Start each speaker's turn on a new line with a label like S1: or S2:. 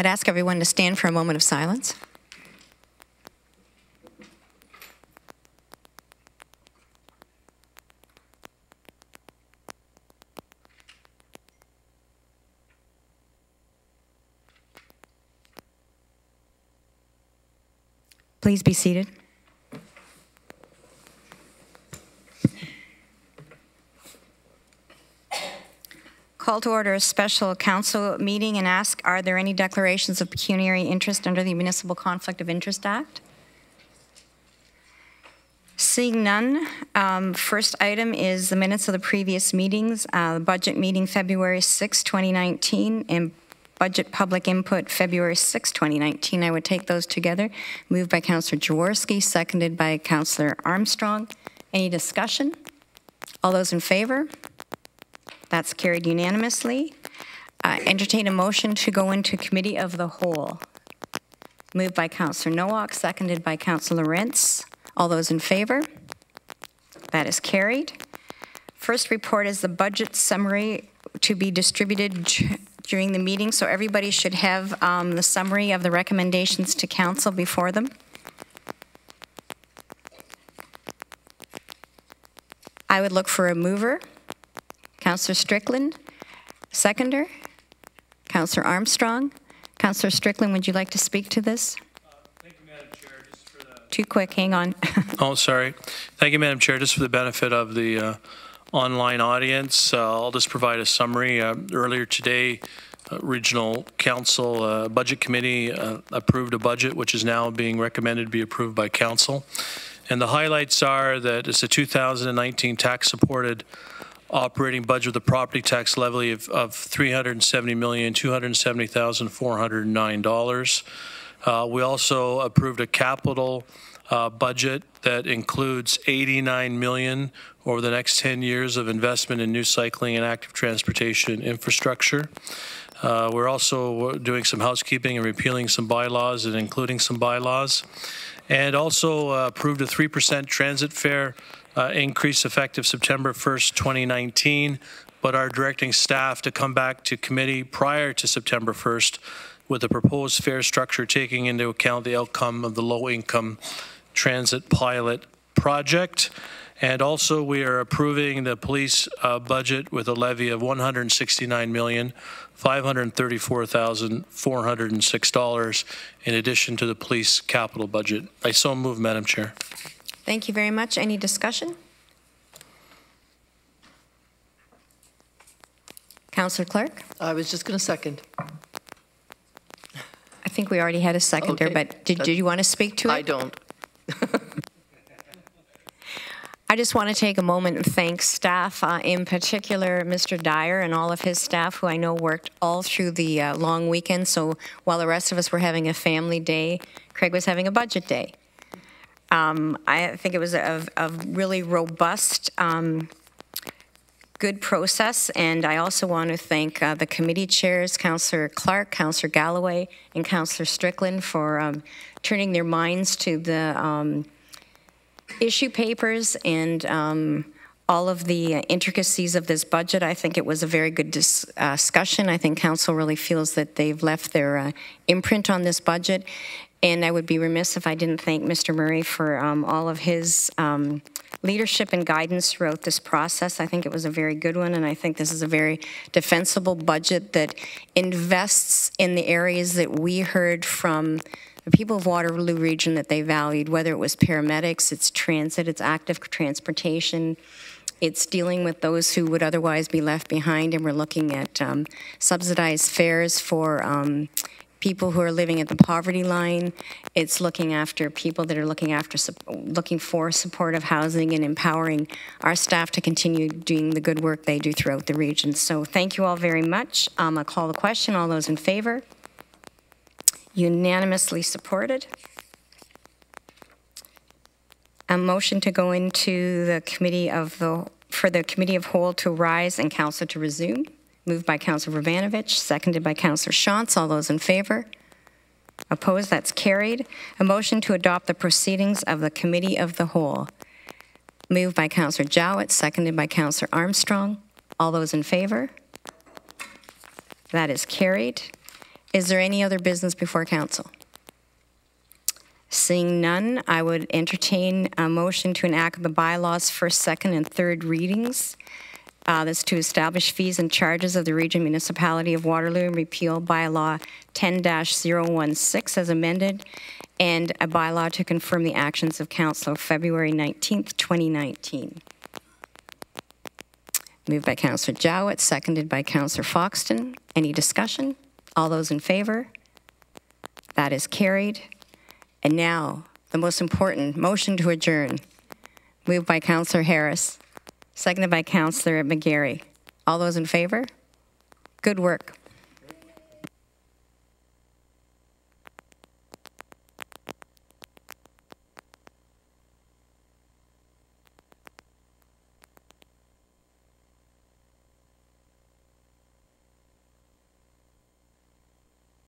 S1: I'd ask everyone to stand for a moment of silence. Please be seated. Call to order a special council meeting and ask, are there any declarations of pecuniary interest under the Municipal Conflict of Interest Act? Seeing none, first item is the minutes of the previous meetings, budget meeting February 6, 2019, and budget public input February 6, 2019. I would take those together. Moved by Councillor Jaworski, seconded by Councillor Armstrong. Any discussion? All those in favor? That's carried unanimously. Entertain a motion to go into Committee of the Whole. Moved by Councillor Nowak, seconded by Councillor Rentz. All those in favor? That is carried. First report is the budget summary to be distributed during the meeting, so everybody should have the summary of the recommendations to council before them. I would look for a mover. Councillor Strickland. Seconder. Councillor Armstrong. Councillor Strickland, would you like to speak to this?
S2: Thank you, Madam Chair. Just for the...
S1: Too quick, hang on.
S2: Oh, sorry. Thank you, Madam Chair. Just for the benefit of the online audience, I'll just provide a summary. Earlier today, Regional Council Budget Committee approved a budget which is now being recommended to be approved by Council. And the highlights are that it's a 2019 tax-supported operating budget with a property tax levy of $370,270,409. We also approved a capital budget that includes $89 million over the next 10 years of investment in new cycling and active transportation infrastructure. We're also doing some housekeeping and repealing some bylaws and including some bylaws, and also approved a 3% transit fare increase effective September 1st, 2019, but are directing staff to come back to committee prior to September 1st with a proposed fare structure taking into account the outcome of the low-income transit pilot project. And also we are approving the police budget with a levy of $169,534,406 in addition to the police capital budget. I so move, Madam Chair.
S1: Thank you very much. Any discussion? Councillor Clark?
S3: I was just going to second.
S1: I think we already had a seconder,
S3: Okay.
S1: but did you want to speak to it?
S3: I don't.
S1: I just want to take a moment and thank staff, in particular Mr. Dyer and all of his staff, who I know worked all through the long weekend. So while the rest of us were having a family day, Craig was having a budget day. I think it was a really robust, good process, and I also want to thank the committee chairs, Councillor Clark, Councillor Galloway, and Councillor Strickland for turning their minds to the issue papers and all of the intricacies of this budget. I think it was a very good discussion. I think Council really feels that they've left their imprint on this budget. And I would be remiss if I didn't thank Mr. Murray for all of his leadership and guidance throughout this process. I think it was a very good one, and I think this is a very defensible budget that invests in the areas that we heard from the people of Waterloo region that they valued, whether it was paramedics, it's transit, it's active transportation, it's dealing with those who would otherwise be left behind, and we're looking at subsidized fares for people who are living at the poverty line. It's looking after people that are looking for supportive housing and empowering our staff to continue doing the good work they do throughout the region. So thank you all very much. I'll call the question. All those in favor? Unanimously supported. A motion to go into the committee of the whole to rise and council to resume. Moved by Councillor Vravanovich, seconded by Councillor Shantz. All those in favor? Opposed? That's carried. A motion to adopt the proceedings of the Committee of the Whole. Moved by Councillor Jowett, seconded by Councillor Armstrong. All those in favor? That is carried. Is there any other business before council? Seeing none, I would entertain a motion to enact the bylaws first, second, and third readings. That's to establish fees and charges of the Region Municipality of Waterloo and repeal bylaw 10-016 as amended, and a bylaw to confirm the actions of council of February 19th, 2019. Moved by Councillor Jowett, seconded by Councillor Foxton. Any discussion? All those in favor? That is carried. And now, the most important, motion to adjourn. Moved by Councillor Harris, seconded by Councillor McGarry. All those in favor? Good work.